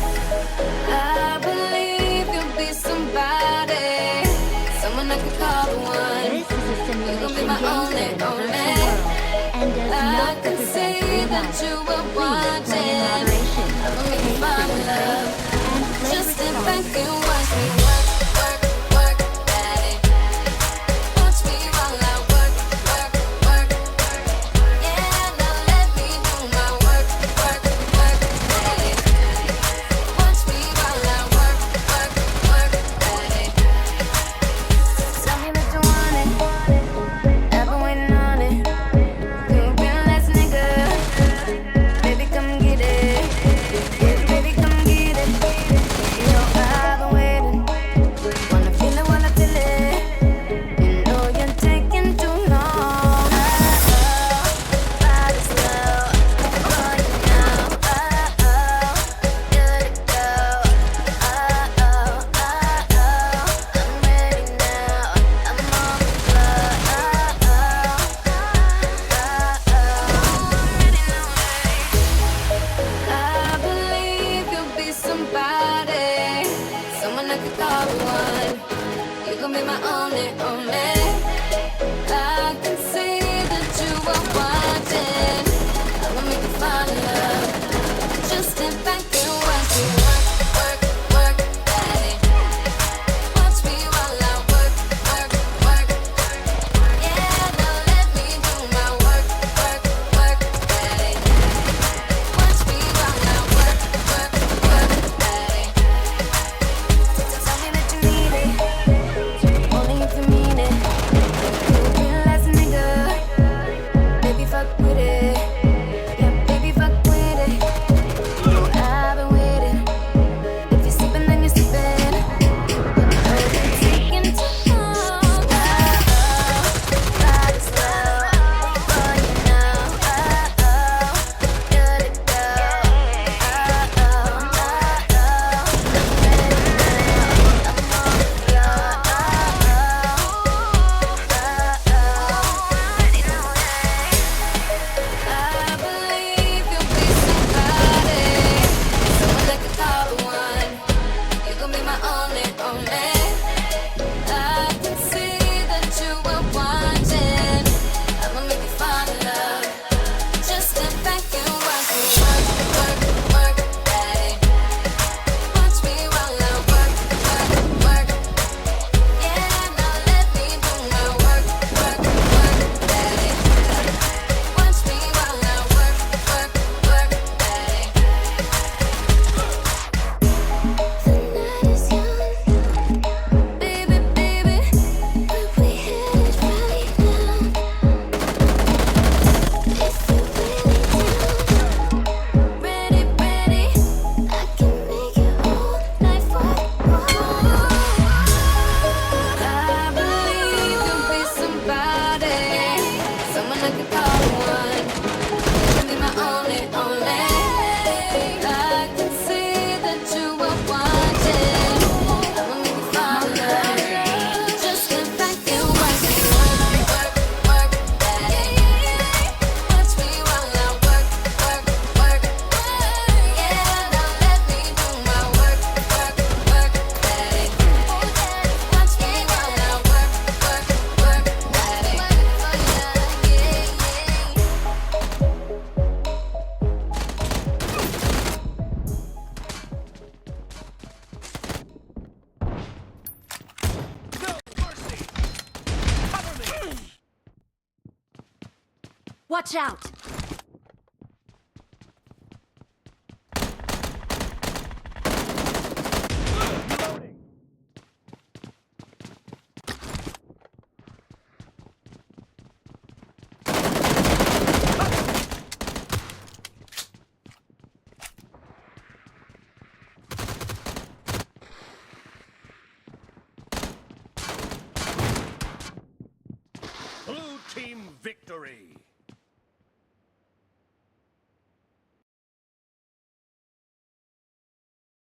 I believe you'll be somebody, someone I could call the one. This is a You're gonna be simulation my game only, set in a only. virtual world and does I not can represent see real that life. you were Please play in wanting. moderation, I'm gonna make you pay for fall your in break, love. and play Just sit back responsibly. and watch me work, work, work, daddy. Watch me while I work, work, work. Yeah, now let me do my work, work, work, daddy. Watch me while I work, work, work, daddy. Tell me that you want it, I've been waiting on it. You a real ass nigga, baby come get it. Yeah, baby come get it. You know I've been waiting, wanna feel it while I feel it. You know you're taking too long. Body slow, for you now. Good to go. I'm ready now. I'm on the floor. I believe you'll be somebody, someone I could call the one. You gon' be my only, only. I can see that you are wanting. I'm gonna make you fall in love. Just sit back and watch me work, work, work, daddy. Watch me while I work, work, work. Yeah, now let me do my work, work, work, daddy. Watch me while I work, work, work, daddy. Tell me that you need it, only if you mean it. You a real ass nigga, baby fuck with it. Yeah, baby fuck with it. You know I've been waiting. If you're sleeping, then you're sleeping. Oh, you're taking too long. Body slow, for you now. Good to go. I'm ready now. I'm on the I believe you'll be somebody, someone that could call the one. You gon' be my only, only. I can see that you were wanting. I'ma make you fall in love. Just sit back and watch me work, work, work, daddy. Watch me while I work, work, work. Yeah, now let me do my work, work, work, daddy. Watch me while I work, work, work, daddy. The night is young, baby, baby, but we headed right now. If you really down, ready, ready, I can make your whole life work. I believe you'll be somebody, someone I could call one. You can be my only, only. I can see that you are wanting. I'ma make you fall in love. Just sit back and watch me work, work, work, daddy. Watch me while I work, work, work. Yeah, now let me do my work, work, work, daddy. Watch me while I work, work, work, daddy. Watch out!